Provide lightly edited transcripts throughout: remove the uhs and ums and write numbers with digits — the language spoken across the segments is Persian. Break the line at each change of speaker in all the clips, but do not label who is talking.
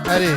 अरे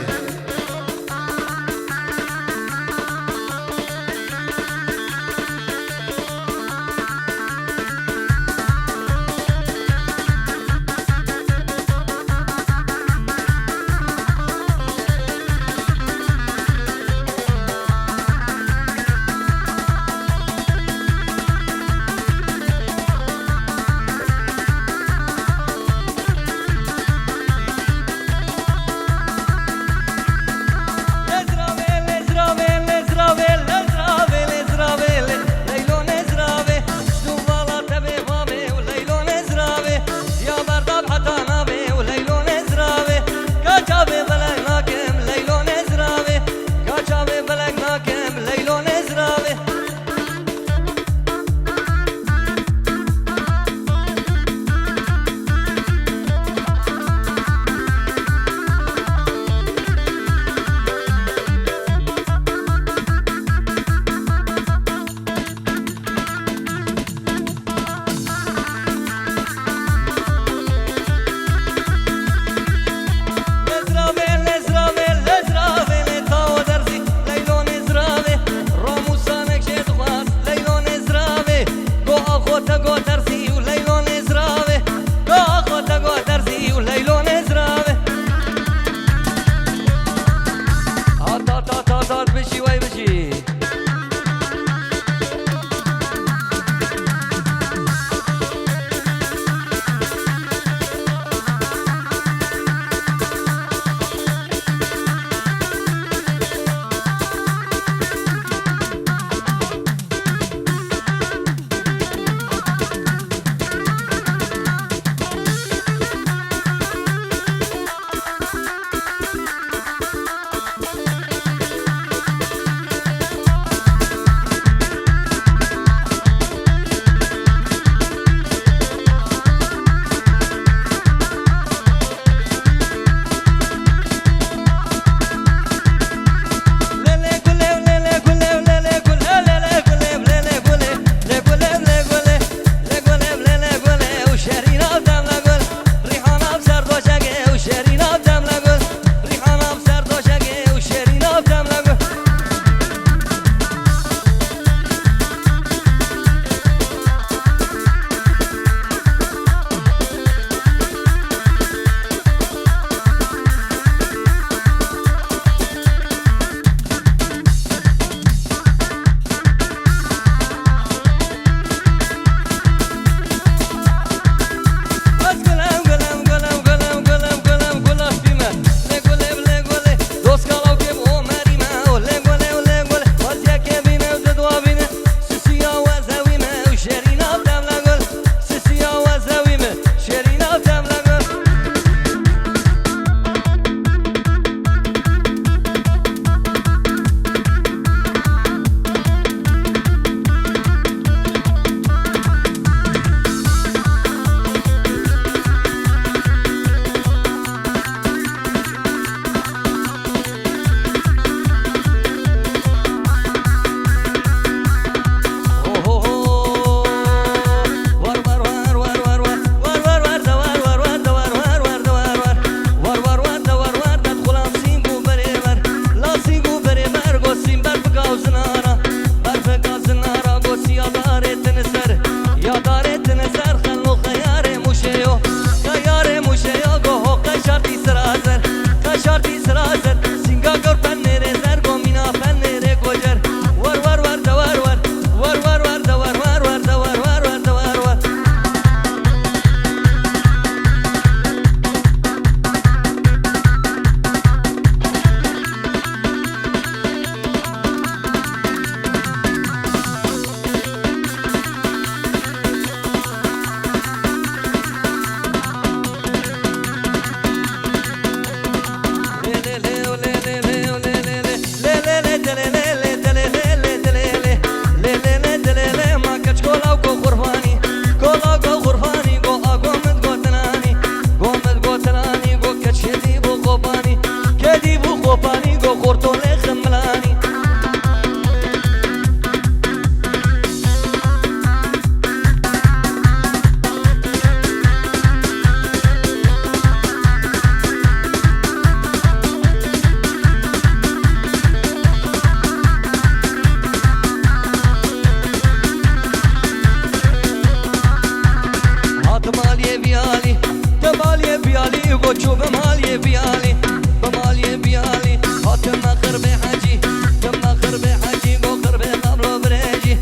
بيالي وشو بمالي بيالي بمالي بيالي هاتم قربي حجي تم قربي حجي قو قربي قبل بريجي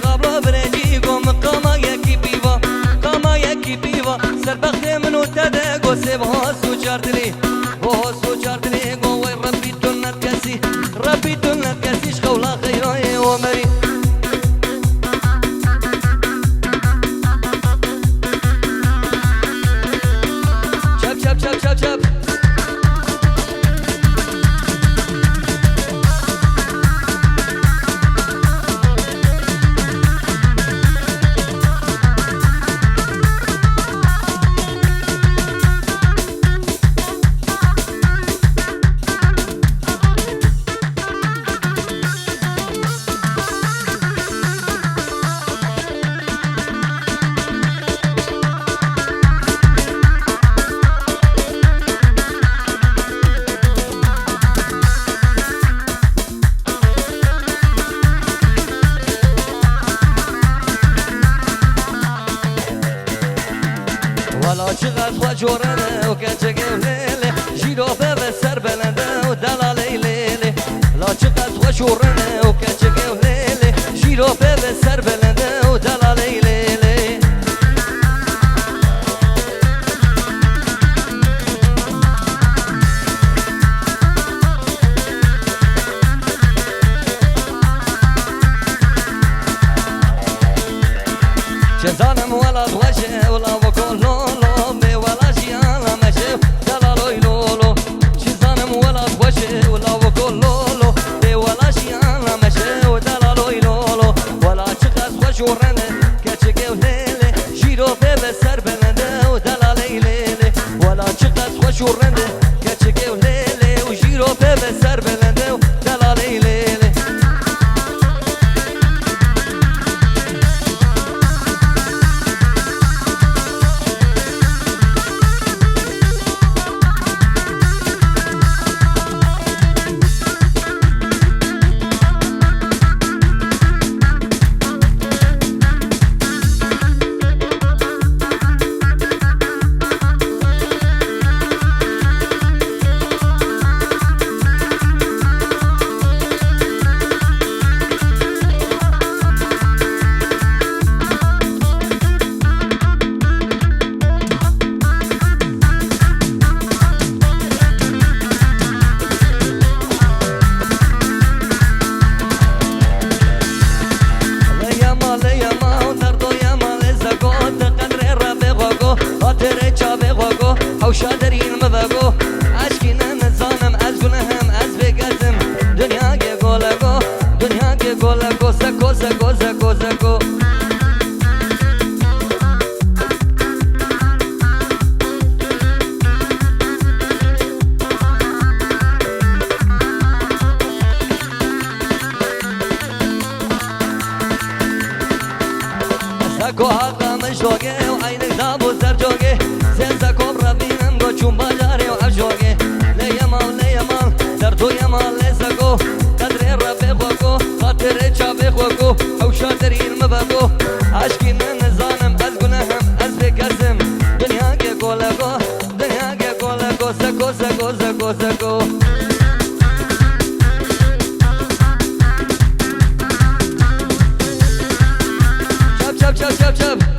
قبل بريجي قو مقاما يكي بيوا قاما يكي بيوا سربخت منو تدقو سيبها سوچارتلي هو سوچارتلي قو وي ربي تنر كسي ربي تنر كسي شخولا خيري ومري chap chap ولا چقدر وجورنه و کچه گولیله جیروفه و سر بلنده و دلالی لیله لا چقدر وجورنه و کچه گولیله جیروفه و سر بلنده و دلالی لیله چه زانم ولا وجه ولا وکلو شورنده کچکه و لیله و جیرو به سر بلنده و دلالی لیله حوشا درین مبگو عشقی نزانم از گناهم از بگزم دنیا که گولگو دنیا که گولگو سکو سکو سکو سکو سکو حقا مشوگه و عینک دابو سر جوگه سکو ربینم گو چون بجاری و عجوگه لیمال در تو یمال لسکو قدر رب خوکو خاطر چاپ خوکو حوشا درین مبگو عشقی من نزانم از گناهم از بکسم دنیا که گولگو دنیا که گولگو سکو سکو سکو سکو chap chap chap chap